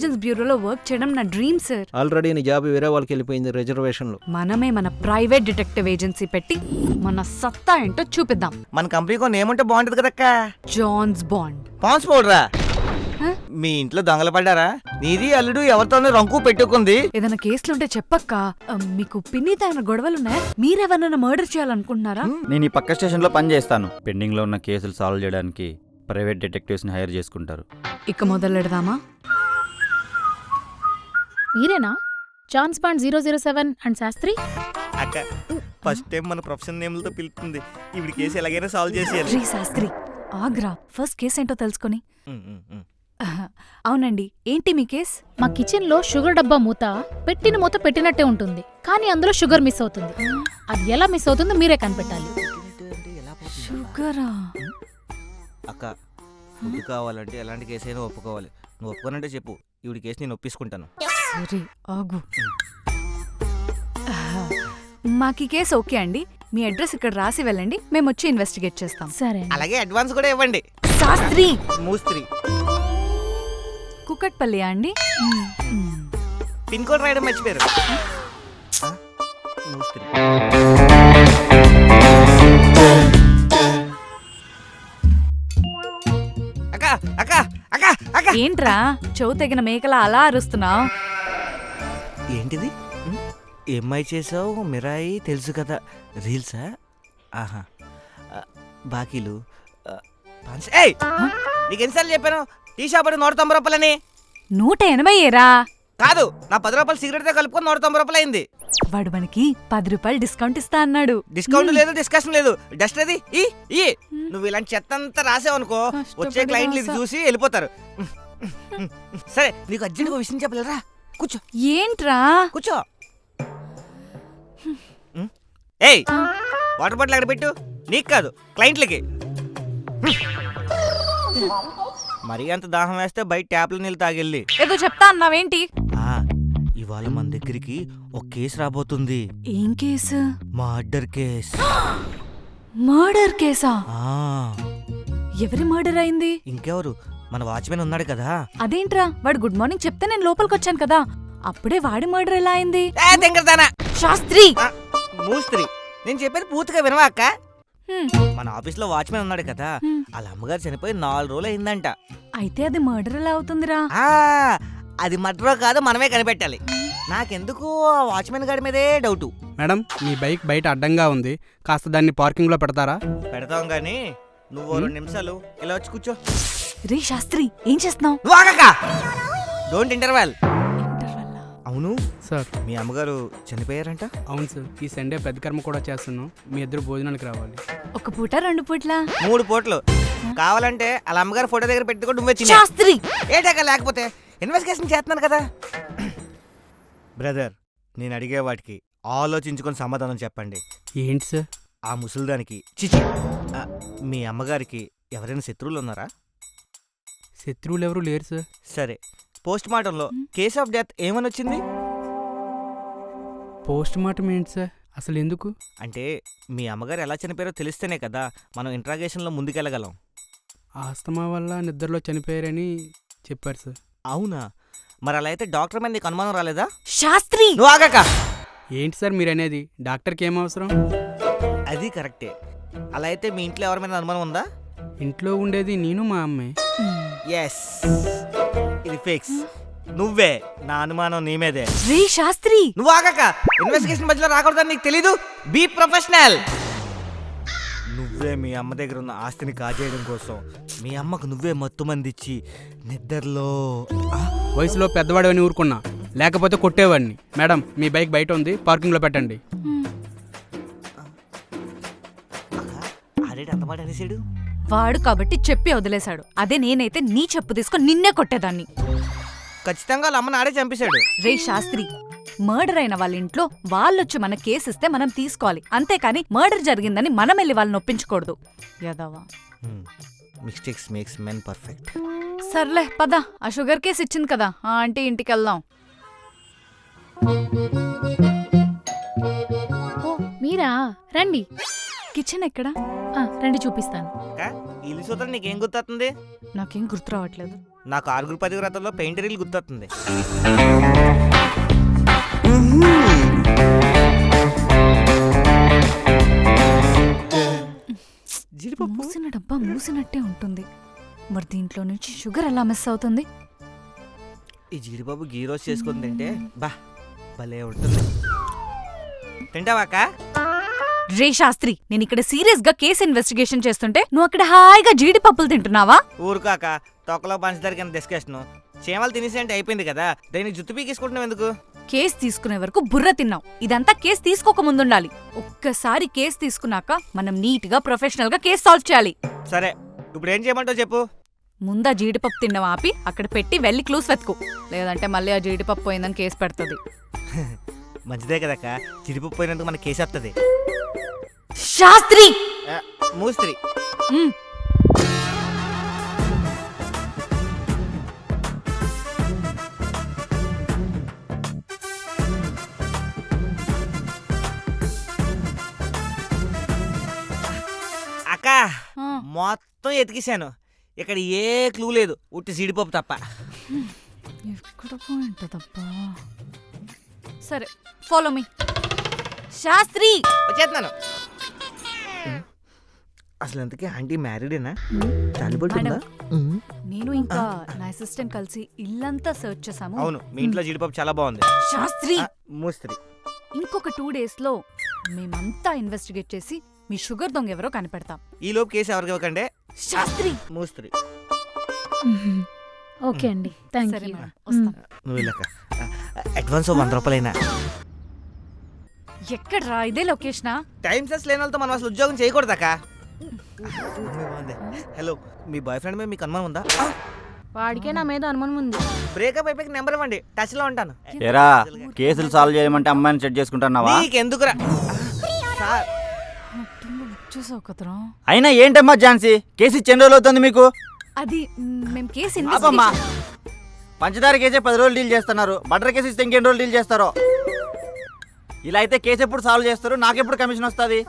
Intelligence బ్యూరోలో work చేయడం నా dream sir. Already నీ జాబ్ వేరే వాళ్ళకి వెళ్ళిపోయింది రిజర్వేషన్లో. మనమే మన ప్రైవేట్ డిటెక్టివ్ ఏజెన్సీ పెట్టి మన సత్తా ఏంటో చూపిద్దాం. మన కంపెనీకి నేమ్ ఉంటే బాగుంటది కదక్క. Johns Bond. పాన్స్ పౌడరా? మీ ఇంట్లో దొంగలు పడ్డారా? నీది అల్లుడు ఎవరితోనూ రంకు పెట్టుకుంది. ఏదైనా కేసులుంటే చెప్పక్క. మీకు పిన్నితో ఏమైనా గొడవలున్నాయా? మీరెవరన్నా మర్డర్ చేయాలనుకుంటున్నారా? నేను ఈ పక్క స్టేషన్ లో పని చేస్తాను. పెండింగ్ లో ఉన్న కేసులు సాల్వ్ చేయడానికి ప్రైవేట్ డిటెక్టివ్స్ ని హైర్ చేసుకుంటారు. ఇక మొదలెడదామా? మీరేనా జాన్స్ బాండ్ 007 అండ్ శాస్త్రి? అక్క ఫస్ట్ టైం మన ప్రొఫెషన్ నేమ్లతో పిలుస్తుంది. ఇవి కేసు ఎలాగైనా సాల్వ్ చేసేయాలి. శ్రీ శాస్త్రి ఆగ్రా. ఫస్ట్ కేసు ఏంటో తెలుసుకొని. అవునండి, ఏంటి మీ కేస్? మా కిచెన్ లో షుగర్ డబ్బా మూత పెట్టిన మూత పెట్టినట్టే ఉంటుంది, కానీ అందులో షుగర్ మిస్ అవుతుంది. అది ఎలా మిస్ అవుతుందో మీరే కనిపెట్టాలి. షుగరా? అక్క ఫుడ్ కావాలంటే ఎలాంటి కేసు అయినా ఒప్పుకోవాలి. నువ్వు ఒప్పుకోనంటే చెప్పు, ఈవిడ కేసు నేను ఒప్పించుకుంటాను. సరే ఆగు. మాకు ఈ కేసు ఓకే అండి. మీ అడ్రస్ ఇక్కడ రాసి వెళ్ళండి, మేము వచ్చి ఇన్వెస్టిగేట్ చేస్తాం. సరే. అలాగే అడ్వాన్స్ కూడా ఇవ్వండి. శాస్త్రి. మూస్త్రి. కుక్కట్పల్లియా అండి? పిన్ కోడ్ రాయడం మర్చిపోయారు. మూస్త్రి. అక్క అక్క అక్క అక్క ఏంట్రా చెవు తెగిన మేకలా అలా అరుస్తున్నావు? ఏంటిది? ఏమై చేసావు? మిరాయి తెలుసు కదా, రీల్సా? ఆహా, బాకీలు. నీకు ఎన్నిసార్లు చెప్పాను టీ షాప్ 190 రూపాయలని? 180 కాదు, నా 10 రూపాయలు సిగరెట్ తో కలుపుకొని 190 రూపాయలు అయింది. వాడు మనకి 10 రూపాయలు డిస్కౌంట్ ఇస్తా అన్నాడు. డిస్కౌంట్ లేదు, డిస్కషన్ లేదు. డస్ట్ అది నువ్వు ఇలాంటి చెత్త అంతా రాసావనుకో, వచ్చే క్లయింట్లు ఇది చూసి వెళ్ళిపోతారు. సరే, నీకు అర్జెంట్గా విషయం చెప్పలేరా? కూర్చో. ఏంట్రా? కూర్చో. ఏయ్, వాటర్ బాటిల్ అక్కడ పెట్టు. నీకు కాదు, క్లయింట్లకి. మరీ అంత దాహం వేస్తే బయట ట్యాప్ల నీళ్ళు తాగెళ్ళి. ఏదో చెప్తా అన్నావేంటి? ఇవాళ మన దగ్గరికి ఒక కేసు రాబోతుంది. ఏం కేసు? Murder case. మర్డర్ కేసా? ఎవరి మర్డర్ అయింది? ఇంకెవరు, మన వాచ్మెన్ ఉన్నాడు కదా. అదేంట్రా, వాడు గుడ్ మార్నింగ్ చెప్తే నేను లోపలికి వచ్చాను కదా, అప్పుడే వాడి మర్డర్ ఎలా అయింది? శాస్త్రి. మూస్త్రి. నేను చెప్పేది పూర్తిగా వినవా అక్క? మన ఆఫీస్ లో వాచ్మెన్ ఉన్నాడు కదా, వాళ్ళ అమ్మగారు చనిపోయి 4 రోజులు అయిందంట. అయితే అది మర్డర్ ఎలా అవుతుందిరా? అది మర్డరో కాదో మనమే కనిపెట్టాలి. నాకెందుకు ఆ వాచ్మెన్ గారి మీదే డౌట్. మేడం, మీ బైక్ బయట అడ్డంగా ఉంది, కాస్త దాన్ని పార్కింగ్ లో పెడతారా? పెడతాం గానీ నువ్వు 2 నిమిషాలు ఇలా వచ్చి కూర్చో. రే శాస్త్రి, ఏం చేస్తున్నావు? Don't interval. అవును సార్, మీ అమ్మగారు చనిపోయారంట? అవును సార్, ఈ సండే పెద్ద కర్మ కూడా చేస్తున్నాం, మీ ఇద్దరు భోజనానికి రావాలి. 1 పూట 2 పూట్ల? 3 పూటలు. కావాలంటే వాళ్ళ అమ్మగారు ఫోటో దగ్గర పెట్టుకుంటూ నువ్వే తినే. శాస్త్రి. ఏటాక లేకపోతే ఇన్వెస్టిగేషన్ చేస్తున్నాను కదా. బ్రదర్, నేను అడిగే వాటికి ఆలోచించుకొని సమాధానం చెప్పండి. ఏంటి సార్? ఆ ముసలిదానికి చిచి మీ అమ్మగారికి ఎవరైనా శత్రువులు ఉన్నారా? శత్రువులు ఎవరు లేరు సార్. సరే, పోస్ట్ మార్టంలో కేస్ ఆఫ్ డెత్ ఏమని వచ్చింది? పోస్ట్ మార్టం ఏంటి సార్? అసలు ఎందుకు? అంటే మీ అమ్మగారు ఎలా చనిపోయారో తెలిస్తేనే కదా మనం ఇంట్రాగేషన్లో ముందుకెళ్ళగలం. ఆస్తమా వల్ల నిద్రలో చనిపోయారని చెప్పారు సార్. అవునా? మరి అలా అయితే డాక్టర్ మీద నీకు అనుమానం రాలేదా? శాస్త్రి. నువ్వు ఆగాక. ఏంటి సార్ మీరు అనేది? డాక్టర్కి ఏం అవసరం? అది కరెక్టే. అలా అయితే మీ ఇంట్లో ఎవరి మీద అనుమానం ఉందా? ఇంట్లో ఉండేది నేను, మా అమ్మే. ఎస్, ఇది ఫిక్స్. నువ్వే. నా అనుమానం నీ మీదే. రే శాస్త్రి. నువ్వు ఆగాక. ఇన్వెస్టిగేషన్ మధ్యలో రాకూడదని నీకు తెలీదు? Be professional. నువ్వే మీ అమ్మ దగ్గర ఉన్న ఆస్తిని కాజేయడం కోసం మీ అమ్మకు నువ్వే మత్తు మందిచ్చి నిద్రలో. వయసులో పెద్దవాడు ఊరుకున్నా, లేకపోతే కొట్టేవాడిని. మేడం, మీ బైక్ బయట ఉంది, పార్కింగ్ లో పెట్టండి. ఆడేటి అంతమాట అనేసాడు. వాడు కాబట్టి చెప్పి వదిలేశాడు. అదే నేనైతే నీ చెప్పు తీసుకొని నిన్నే కొట్టేదాన్ని. ఖచ్చితంగా వాళ్ళ అమ్మని ఆడే చంపేశాడు. రే శాస్త్రి, మర్డర్ అయిన వాళ్ళ ఇంట్లో వాళ్ళొచ్చి మన కేసు ఇస్తే మనం తీసుకోవాలి, అంతేకాని మర్డర్ జరిగిందని మనం వెళ్ళి వాళ్ళని ఒప్పించకూడదు. యదవా. Mistakes makes men perfect. సర్లే పద, ఆ షుగర్ కేసు ఇచ్చింది కదా ఆ ఆంటీ ఇంటికి వెళ్దాం. ఓ మీరా, రండి. కిచెన్ ఎక్కడా? రండి చూపిస్తాను. ఇల్లు సూత్రం నీకేం గుర్తుంది? నాకేం గుర్తు రావట్లేదు. నాకు 6 పతివ్రతల్లో పెయింటరీలు గుర్తొస్తుంది. జీడిపప్పు మూసిన డబ్బా మూసినట్టే ఉంటుంది. మరి దీంట్లో నుంచి షుగర్ ఎలా మిస్ అవుతుంది? ఈ జీడిపప్పు గీ రోస్ట్ చేసుకుని తింటే బా భలే ఉంటుంది. తింటావాక? రే శాస్త్రి, నేను ఇక్కడ సీరియస్ గా కేసు ఇన్వెస్టిగేషన్ చేస్తుంటే నువ్వు అక్కడ హాయిగా జీడిపప్పులు తింటున్నావా? ఊరుకాక, తొక్కలో పంచదార కింద డిస్కషన్. చీమలు తినేసి అంటే అయిపోయింది కదా, దానికి జుట్టు పీకేసుకుంటున్నావు ఎందుకు? కేసు తీసుకునే వరకు బుర్ర తిన్నావు. ఇదంతా కేసు తీసుకోక ముందుండాలి. ఒక్కసారి కేసు తీసుకున్నాక మనం నీట్ గా ప్రొఫెషనల్ గా కేసు సాల్వ్ చేయాలి. సరే, ఇప్పుడు ఏం చేయమంటావు చెప్పు. ముందా జీడిపప్పు తిన్నాం ఆపి అక్కడ పెట్టి వెళ్ళి క్లూస్ వెతుకు. లేదంటే మళ్ళీ ఆ జీడిపప్పు పోయిందని కేసు పెడుతుంది. మంచిదే కదక్క, జీడిపప్పు పోయినందుకు మనకి కేసు వస్తుంది. శాస్త్రి మూస్త్రి. ఉమ్, అక్క, ఆ. మొత్తం ఎతికేశాను. ఇక్కడ ఏ క్లూ లేదు, ఉట్టి జీడిపప్పు తప్ప. ఎక్కడ పోయింటదబ్బా? సరే, ఫాలో మీ. శాస్త్రి వచ్చేస్తున్నాను. అసలు ఎంతకీ ఆంటీ మ్యారీడేనా? మేడం, నేను ఇంకా నా అసిస్టెంట్ కలిసి ఇల్లంతా సర్చ్ చేసాము. అవును, మీ ఇంట్లో జీడిపప్పు చాలా బాగుంది. శాస్త్రి, మూస్త్రి. ఇంకొక 2 days లో మేమంతా ఇన్వెస్టిగేట్ చేసి మీ షుగర్ దొంగ ఎవరో కనిపెడతాం. ఈ లోపు కేసు ఎవరికి ఇవ్వకండి. శాస్త్రి, మూస్త్రి. ఓకే అండి, థ్యాంక్ సరే యూ. మేడం, వస్తాం. నువ్వు వెళ్ళక అడ్వాన్స్ 100 రూపాయలైనా. ఎక్కడ్రా, ఇదే లొకేషనా? టైం సెన్స్ లేని వాళ్ళతో మనం అసలు ఉద్యోగం చేయకూడదాక. హలో, మీ బాయ్ ఫ్రెండ్ మీద మీకు అనుమానం ఉందా? వాడికే నా మీద అనుమానం ఉంది. బ్రేకప్ అయిపోయి నెంబర్ ఇవ్వండి, టచ్ లో ఉంటాను. ఎరా కేసులు సాల్వ్ చేయమంటే అమ్మాయిని సెట్ చేసుకుంటున్నావా? నీకెందుకురా సార్? చూసావు కదరా, అయినా ఏంటమ్మా ఝాన్సీ, కేసు ఇచ్చి ఎన్ని రోజులు అవుతుంది మీకు? అది మేము కేసు ఆపమ్మా, ఇన్వెస్టిగేషన్ పంచదార కేసే 10 రోజులు డీల్ చేస్తున్నారు, బటర్ కేసు ఇస్తే ఇంకెన్ని రోజులు డీల్ చేస్తారో? ఇలా అయితే కేసు ఎప్పుడు సాల్వ్ చేస్తారు, నాకెప్పుడు కమిషన్ వస్తుంది?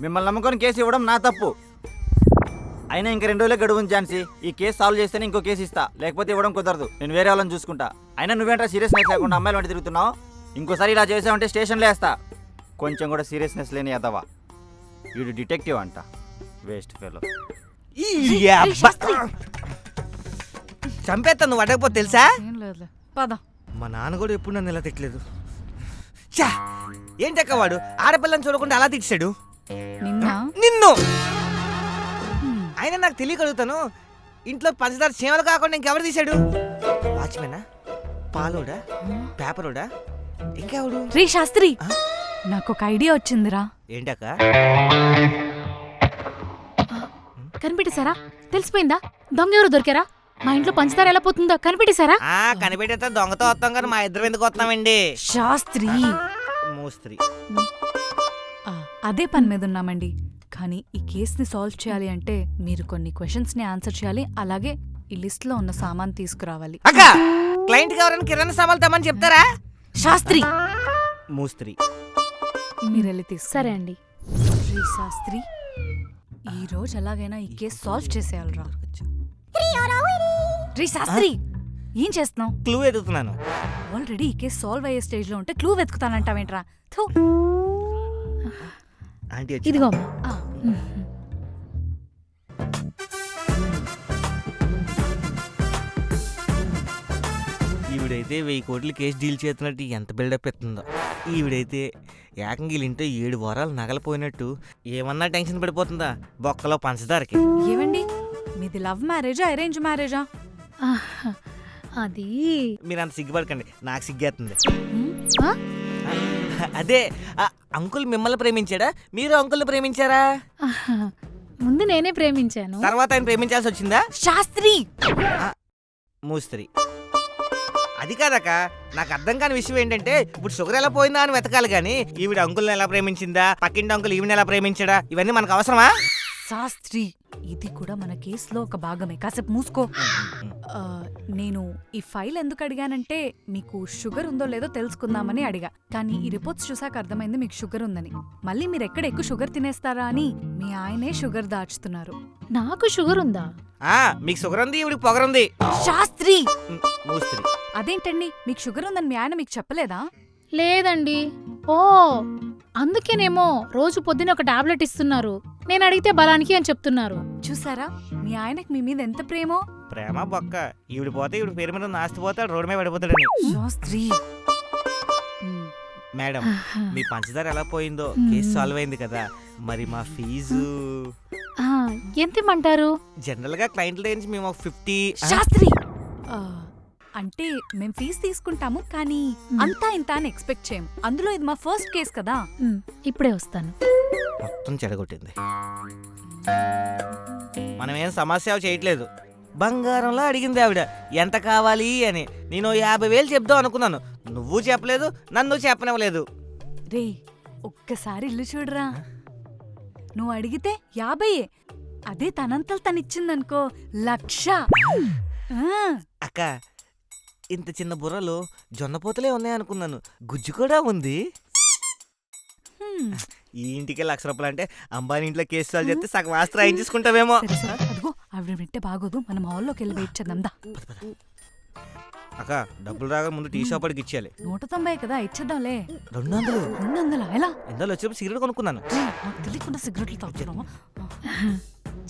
మిమ్మల్ని నమ్ముకొని కేసు ఇవ్వడం నా తప్పు. అయినా ఇంక 2 రోజులే గడువు ఉంది ఝాన్సీ, ఈ కేసు సాల్వ్ చేస్తేనే ఇంకో కేసు ఇస్తా, లేకపోతే ఇవ్వడం కుదరదు. నేను వేరే వాళ్ళని చూసుకుంటా. అయినా నువ్వేంటా సీరియస్నెస్ లేకుండా అమ్మాయిలు వంటి తిరుగుతున్నావు? ఇంకోసారి ఇలా చేసావంటే స్టేషన్లో వేస్తా. కొంచెం కూడా సీరియస్నెస్ లేని ఎదవా. వీడు డిటెక్టివ్ అంట, వేస్ట్ ఫెలో. చంపేస్తా నువ్వు అడగపోతే తెలుసా? ఏం లేదులే, పద. మా నాన్న కూడా ఎప్పుడు నన్ను ఇలా తిట్టలేదు. ఛా! ఏంటక్క వాడు ఆడపిల్లని చూడకుండా అలా తిట్టాడు నిన్న నిన్ను. అయినా నాకు తెలియక అడుగుతాను, ఇంట్లో పంచదార చీమలు కాకుండా ఇంకెవరు తీశాడు? వాచ్మెనా, పాలోడా, పేపరోడా, ఇంకెవడు? రే శాస్త్రి, ఆ? నాకు ఒక ఐడియా వచ్చిందిరా. ఏంటక్క? కనిపెట్టేశారా? తెలిసిపోయిందా? దొంగ ఎవరు దొరికారా? మా ఇంట్లో పంచదార ఎలా పోతుందో కనిపెట్టేశారా? కనిపెట్టేస్తే దొంగతో వస్తాం కానీ మా ఇద్దరం ఎందుకు వస్తామండి? శాస్త్రి, మూస్త్రి. అదే పని మీద ఉన్నామండి. కానీ ఈ కేసుని సాల్వ్ చేయాలి అంటే మీరు కొన్ని క్వశ్చన్స్ ని ఆన్సర్ చేయాలి. అలాగే ఈ లిస్ట్ లో ఉన్న సామాన్ తీసుకురావాలి. అక్క, క్లయింట్ కి ఎవరైనా కిరాణా సామాన్లు తెమ్మని చెప్తారా? శాస్త్రి, మూస్త్రి. మీరు వెళ్ళి తీసుకు. సరే అండి. రే శాస్త్రి, ఈ రోజు ఎలాగైనా ఈ కేసు సాల్వ్ చేసేయాలరా. రే శాస్త్రి, ఏం చేస్తున్నావు? క్లూ ఎదుగుతున్నాను. ఆల్రెడీ ఈ కేసు సాల్వ్ అయ్యే స్టేజ్ లో ఉంటే క్లూ వెతుకుతానంటావేంట్రా? థూ. ఆంటీ ఇదిగో ఆ, ఈవిడైతే 1000 కోట్లు కేసు డీల్ చేస్తున్నట్టు ఎంత బిల్డప్ ఎత్తుందో. ఈవిడైతే ఏకంగా వీళ్ళింటే 7 వారాలు నగలపోయినట్టు ఏమన్నా టెన్షన్ పడిపోతుందా బొక్కలో పంచదారకి. ఏవండి, మీది లవ్ మ్యారేజా అరేంజ్ మ్యారేజా? ఆహ్, అది మీరు అంత సిగ్గుపడకండి, నాకు సిగ్గేస్తుంది. ఆ? అదే అంకుల్ మిమ్మల్ని ప్రేమించాడా, మీరు అంకుల్ని ప్రేమించారా? ఆహా, ముందు నేనే ప్రేమించాను. తర్వాత ఆయన ప్రేమించాల్సి వచ్చిందా? శాస్త్రి, మూస్త్రి. అది కాదక్క, నాకు అర్థం కాని విషయం ఏంటంటే ఇప్పుడు షుగర్ ఎలా పోయిందా అని వెతకాలి కానీ ఈవిడ అంకుల్ని ఎలా ప్రేమించిందా, పక్కింటి అంకుల్ ఈవిని ఎలా ప్రేమించాడా, ఇవన్నీ మనకు అవసరమా? శాస్త్రి, ఇది కూడా మన కేసులో ఒక భాగమే. కాసేపు మూసుకో. నేను ఈ ఫైల్ ఎందుకు అడిగానంటే మీకు షుగర్ ఉందో లేదో తెలుసుకుందామని అడిగా. కానీ ఈ రిపోర్ట్స్ చూసాక అర్థమైంది మీకు షుగర్ ఉందని. మళ్ళీ మీరు ఎక్కడ ఎక్కువ షుగర్ తినేస్తారా అని మీ ఆయనే షుగర్ దాచుతున్నారు. నాకు షుగర్ ఉందా? మీకు షుగర్ ఉంది ఈవిడికి పొగరుంది. శాస్త్రి మూస్త్రి. అదేంటండి మీకు షుగర్ ఉందని మీ ఆయన మీకు చెప్పలేదా? లేదండి. ఓ అందుకేనేమో రోజు పొద్దున ఒక టాబ్లెట్ ఇస్తున్నారు. నేను అడిగితే బలానికి అని చెప్తున్నారు. చూసారా మీ ఆయనకి మీ మీద ఎంత ప్రేమో. ప్రేమ బొక్క. ఈవిడ పోతే ఈవిడ పేరు మీద నాస్తి పోతాడు, రోడ్డు మీద పడిపోతాడని. శాస్త్రి మేడం మీ పంచదార ఎలా పోయిందో కేసు సాల్వ్ అయింది కదా, మరి మా ఫీజు ఆ, ఎంత ఇమ్మంటారు? జనరల్ గా క్లయింట్ల దగ్గర నుంచి మేము 50. శాస్త్రి అంటే మేం ఫీజు తీసుకుంటాము కానీ అంతా ఇంత అని ఎక్స్పెక్ట్ చేయం. అందులో ఇది మా ఫస్ట్ కేస్ కదా. ఇప్పుడే వస్తాను. మొత్తం చెడగొట్టింది. మనం ఏం సమస్య చేయట్లేదు. బంగారంలో అడిగింది ఆవిడ ఎంత కావాలి అని. నేను 50,000 చెప్దాం అనుకున్నాను, నువ్వు చెప్పలేదు, నన్ను చెప్పనివ్వలేదు. రే ఒక్కసారి ఇల్లు చూడరా. నువ్వు అడిగితే 50. అదే తనంతలు తనిచ్చిందనుకో 1,00,000. అక్క ఇంత చిన్న బుర్రలో జొన్నపోతలే ఉన్నాయనుకున్నాను, గుజ్జు కూడా ఉంది. ఈ ఇంటికి 1,00,000 రూపాయలు అంటే అంబానీ ఇంట్లో కేసు సాల్వ్ చేస్తే సగం ఆస్తి రాయించుకుంటావేమో. సరే సరే అదిగో ఆవిడ వింటే బాగోదు, మనం హాల్లోకి వెళ్ళి వెయిట్ చేద్దాం దా. అక్క డబ్బులు రాగా ముందు టీ షాప్ అడిగి ఇచ్చేయాలి. 190 కదా ఇచ్చేద్దాంలే. 200. 200 ఎలా? ఇందులో వచ్చేప్పుడు సిగరెట్ కొనుక్కున్నాను. నాకు తెలియకుండా సిగరెట్లు తాగుతున్నావా?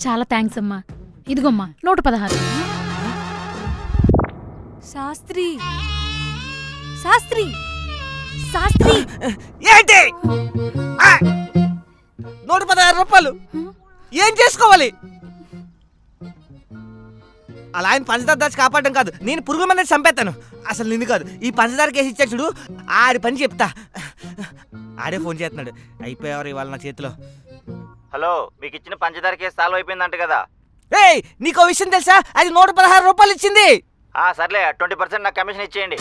చాలా థ్యాంక్స్ అమ్మా. ఇదిగోమ్మా 116. శాస్త్రి శాస్త్రి శాస్త్రి ఏంటి 116 రూపాయలు ఏం చేసుకోవాలి? అలా ఆయన పంచదార దాచి కాపాడడం కాదు, నేను పురుగుల మంది చంపేస్తాను. అసలు నిన్ను కాదు, ఈ పంచదార కేసు ఇచ్చా చూడు, ఆడి పని చెప్తా. ఆడే ఫోన్ చేస్తున్నాడు. అయిపోయారు ఇవాళ నా చేతిలో. హలో, మీకు ఇచ్చిన పంచదార కేసు సాల్వ్ అయిపోయిందంట కదా. ఏయ్ నీకో విషయం తెలుసా? అది 116 రూపాయలు ఇచ్చింది. సర్లే 20% నాకు కమిషన్ ఇచ్చేయండి.